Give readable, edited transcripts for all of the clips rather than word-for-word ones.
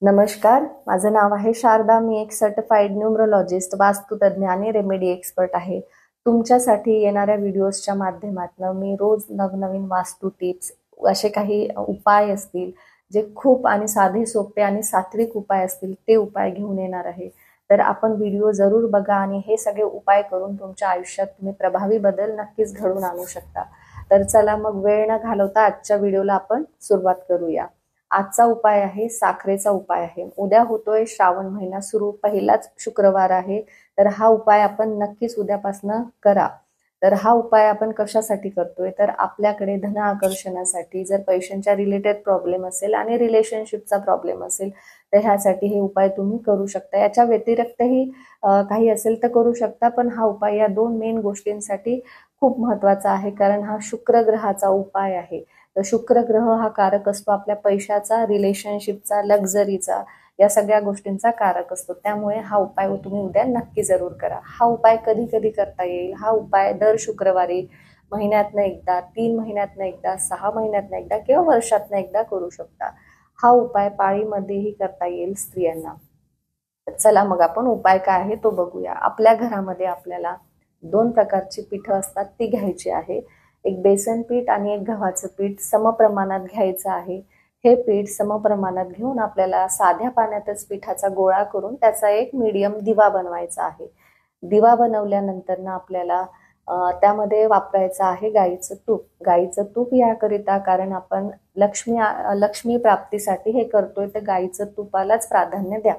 नमस्कार, माझं नाव आहे शारदा. मी एक सर्टिफाईड न्यूमरोलॉजिस्ट, वास्तुतज्ञ आणि रेमेडी एक्सपर्ट आहे. तुमच्यासाठी येणाऱ्या व्हिडिओजच्या माध्यमातून मी रोज नवनवीन वास्तू टिप्स, असे काही उपाय असतील जे खूप आणि साधे सोपे आणि सात्विक उपाय असतील ते उपाय घेऊन येणार आहे. तर आपण व्हिडिओ जरूर बघा आणि हे सगळे उपाय करून तुमच्या आयुष्यात तुम्ही प्रभावी बदल नक्कीच घडवून आणू शकता. तर चला मग वेळ न घालवता आजच्या व्हिडिओला आपण सुरुवात करूया. आजचा उपाय आहे साखरेचा उपाय आहे. उद्या होतोय श्रावण महिना सुरू, पहिलाच शुक्रवार आहे. तर हा उपाय आपण नक्कीच उद्यापासून करा. तर हा उपाय आपण कशासाठी करतोय, तर आपल्याकडे धन आकर्षणासाठी. जर पैशांच्या रिलेटेड प्रॉब्लेम असेल आणि रिलेशनशिपचा प्रॉब्लेम असेल तर ह्यासाठी हे उपाय तुम्ही करू शकता. याच्या व्यतिरिक्तही काही असेल तर करू शकता, पण हा उपाय या दोन मेन गोष्टींसाठी खूप महत्वाचा आहे, कारण हा शुक्र ग्रहाचा उपाय आहे. तर शुक्र ग्रह हा कारक असतो आपल्या पैशाचा, रिलेशनशिपचा, लक्झरीचा, या सगळ्या गोष्टींचा कारक असतो. त्यामुळे हा उपाय तुम्ही उद्या नक्की जरूर करा. हा उपाय कधी कधी करता येईल? हा उपाय दर शुक्रवारी महिन्यातनं एकदा, 3 महिन्यातनं एकदा, 6 महिन्यातनं एकदा किंवा वर्षातनं एकदा करू शकता. हा उपाय पाळीमध्येही करता येईल स्त्रियांना. चला मग आपण उपाय काय आहे तो बघूया. आपल्या घरामध्ये आपल्याला 2 प्रकारची पीठं असतात, ती घ्यायची आहे. एक बेसन पीठ आणि एक गव्हाचं पीठ समप्रमाणात घ्यायचं आहे. हे पीठ समप्रमाणात घेऊन आपल्याला साध्या पाण्यातच पिठाचा गोळा करून त्याचा एक मीडियम दिवा बनवायचा आहे. दिवा बनवल्यानंतर ना आपल्याला त्यामध्ये वापरायचं आहे गाईचं तूप. गाईचं तूप याकरिता, कारण आपण लक्ष्मी प्राप्तीसाठी हे करतोय, तर गाईचं तुपालाच प्राधान्य द्या.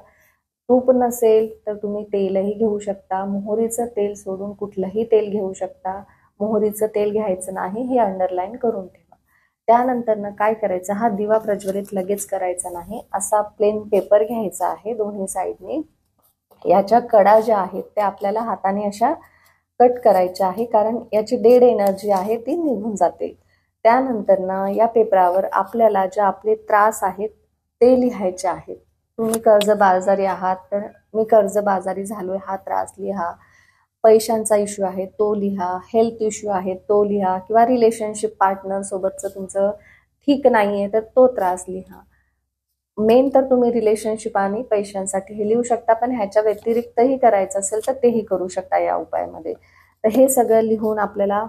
तूप नसेल तर तुम्ही तेलही घेऊ शकता. मोहरीचं तेल सोडून कुठलंही तेल घेऊ शकता. मोहरीचं तेल घ्यायचं नाही, हे अंडरलाईन करून ठेवा. त्यानंतर काय करायचं, हा दिवा प्रज्वलित लगेच करायचा नाही. असा प्लेन पेपर घ्यायचा आहे दोन्ही साईडने. याच्या कडा ज्या आहेत त्या आपल्याला हाताने अशा कट करायच्या आहे, कारण याची डेड एनर्जी आहे ती निघून जाते. त्यानंतर या पेपरावर आपल्याला जे आपले त्रास आहेत ते लिहायचे आहेत. तुम्ही कर्जबाजारी आहात तर मी कर्जबाजारी झालोय हा त्रास लिहा. पैशांचा इश्यू आहे तो लिहा. हेल्थ इश्यू आहे तो लिहा. किंवा रिलेशनशिप पार्टनर सोबतचं तुमचं ठीक नाहीये तर तो त्रास लिहा. मेन तर तुम्ही रिलेशनशिप आणि पैशांसाठी हे लिहू शकता, पण ह्याच्या व्यतिरिक्तही करायचं असेल तर तेही करू शकता या उपायामध्ये. तर हे सगळं लिहून आपल्याला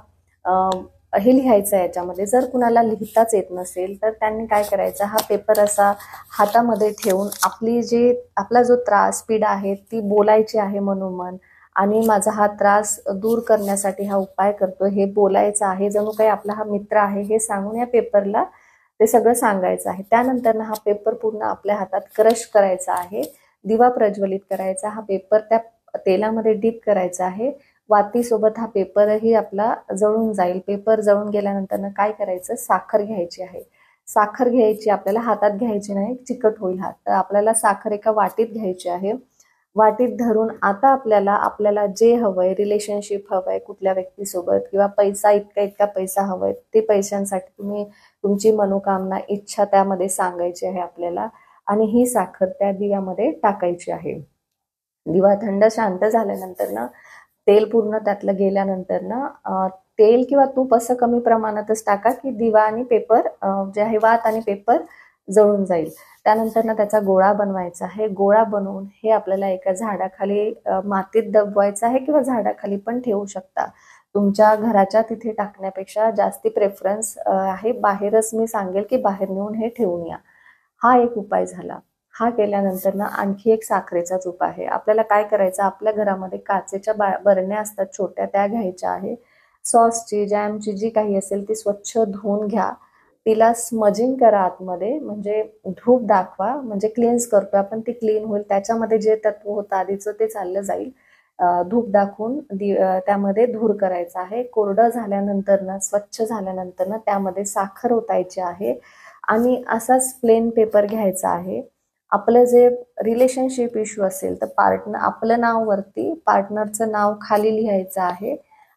हे लिहायचं आहे याच्यामध्ये. जर कुणाला लिहिताच येत नसेल तर त्यांनी काय करायचं, हा पेपर असा हातामध्ये ठेवून आपला जो त्रास पीडा आहे ती बोलायची आहे मनोमन. आणि माझा हा त्रास दूर करण्यासाठी हा उपाय करतो हे बोलायचं आहे. जणू काही आपला हा मित्र आहे हे सांगून या पेपरला ते सगळं सांगायचं आहे. त्यानंतर हा पेपर पूर्ण आपल्या हातात क्रश करायचा आहे. दिवा प्रज्वलित करायचा. हा पेपर त्या तेलामध्ये डीप करायचा आहे. वातीसोबत हा पेपरही आपला जळून जाईल. पेपर जळून गेल्यानंतर काय करायचं, साखर घ्यायची आहे. साखर घ्यायची आपल्याला, हातात घ्यायची नाही, चिकट होईल हात. तर आपल्याला साखर एका वाटीत घ्यायची आहे. वाटीत धरून आता आपल्याला जे हवंय, रिलेशनशिप हवंय कुठल्या व्यक्तीसोबत, किंवा पैसा इतका इतका पैसा हवंय, ते पैशांसाठी तुम्ही तुमची मनोकामना, इच्छा त्यामध्ये सांगायची आहे आपल्याला. आणि ही साखर त्या दिव्यामध्ये टाकायची आहे. दिवा थंड शांत झाल्यानंतर तेल पूर्ण त्यातलं गेल्यानंतर तेल किंवा तूप असं कमी प्रमाणातच टाका की दिवा आणि पेपर जे आहे, वात आणि पेपर जळून जाईल. त्यानंतर त्याचा गोळा बनवायचा आहे. गोळा बनवून हे आपल्याला एका झाडाखाली मातीत दबवायचं आहे, किंवा झाडाखाली पण ठेवू शकता. तुमच्या घराच्या तिथे टाकण्यापेक्षा जास्ती प्रेफरन्स आहे बाहेरच. मी सांगेल की बाहेर नेऊन हे ठेवून या. हा एक उपाय झाला. हा केल्यानंतर आणखी एक साखरेचाच उपाय आहे. आपल्याला काय करायचं, आपल्या घरामध्ये काचेच्या बरण्या असतात छोट्या, त्या घ्यायच्या आहे. सॉसची, जॅमची जी काही असेल ती स्वच्छ धुवून घ्या. तिला स्मजिंग करा आतमध्ये, म्हणजे धूप दाखवा, म्हणजे क्लीन्स करतोय आपण, ती क्लीन होईल. त्याच्यामध्ये जे तत्व होतं आधीचं ते चाललं जाईल. धूप दाखवून त्यामध्ये धूर करायचा आहे. कोरडं झाल्यानंतर स्वच्छ झाल्यानंतर त्यामध्ये साखर ओतायची आहे. आणि असाच प्लेन पेपर घ्यायचा आहे. आपलं जे रिलेशनशिप इश्यू असेल तर आपलं नाव वरती, पार्टनरचं नाव खाली लिहायचं आहे.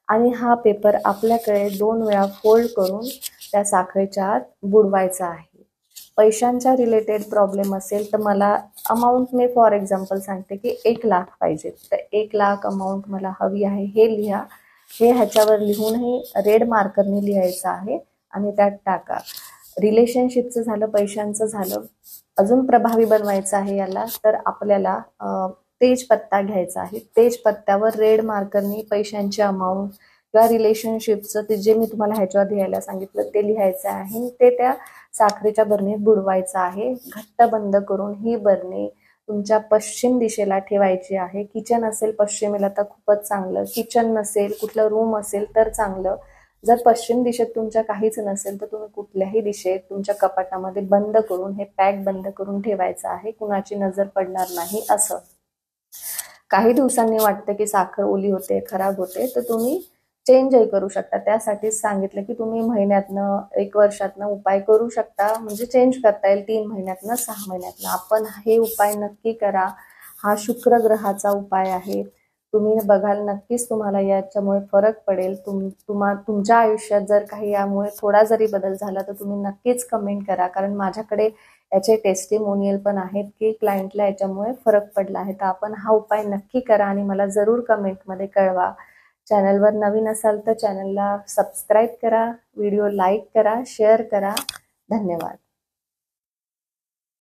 आणि हा पेपर आपल्याकडे 2 वेळा फोल्ड करून त्या साखरेच्या आत बुडवायचा आहे. पैशांच्या रिलेटेड प्रॉब्लेम असेल तर मला अमाऊंट मी फॉर एक्झाम्पल सांगते की 1,00,000 पाहिजे, तर 1,00,000 अमाऊंट मला हवी आहे हे लिहा. हे ह्याच्यावर लिहूनही रेड मार्करने लिहायचं आहे आणि त्यात टाका. रिलेशनशिपचं झालं, पैशांचं झालं. अजून प्रभावी बनवायचं आहे याला, तर आपल्याला तेजपत्ता घ्यायचा आहे. तेजपत्त्यावर रेड मार्करनी पैशांची अमाऊंट किंवा रिलेशनशिपचं ते जे मी तुम्हाला ह्याच्यावर लिहायला सांगितलं ते लिहायचं आहे. ते त्या साखरेच्या बरणीत बुडवायचं आहे. घट्ट बंद करून ही बरणी तुमच्या पश्चिम दिशेला ठेवायची आहे. किचन असेल पश्चिमेला तर खूपच चांगलं, किचन नसेल कुठलं रूम असेल तर चांगलं. जर पश्चिम दिशेत तुमच्या काहीच नसेल तर तुम्ही कुठल्याही दिशेत तुमच्या कपाटामध्ये बंद करून हे पॅक बंद करून ठेवायचं आहे. कुणाची नजर पडणार नाही असं. काही दिवसांनी वाटतं की साखर ओली होते, खराब होते, तर तुम्ही चेंजही करू शकता. त्यासाठीच सांगितलं की तुम्ही महिन्यातनं 1 वर्षातनं उपाय करू शकता, म्हणजे चेंज करता येईल 3 महिन्यातनं 6 महिन्यातनं. आपण हे उपाय नक्की करा. हा शुक्र ग्रहाचा उपाय आहे. तुम्ही बघाल नक्कीच तुम्हाला याच्यामुळे फरक पडेल. तुमच्या आयुष्यात जर काही यामुळे थोडा जरी बदल झाला तर तुम्ही नक्कीच कमेंट करा, कारण माझ्याकडे याचे टेस्टिमोनियल पण आहेत की क्लायंटला याच्यामुळे फरक पडला आहे. तर आपण हा उपाय नक्की करा आणि मला जरूर कमेंटमध्ये कळवा. चॅनलवर नवीन असाल तर चॅनलला सबस्क्राईब करा, व्हिडिओ लाईक करा, शेअर करा. धन्यवाद.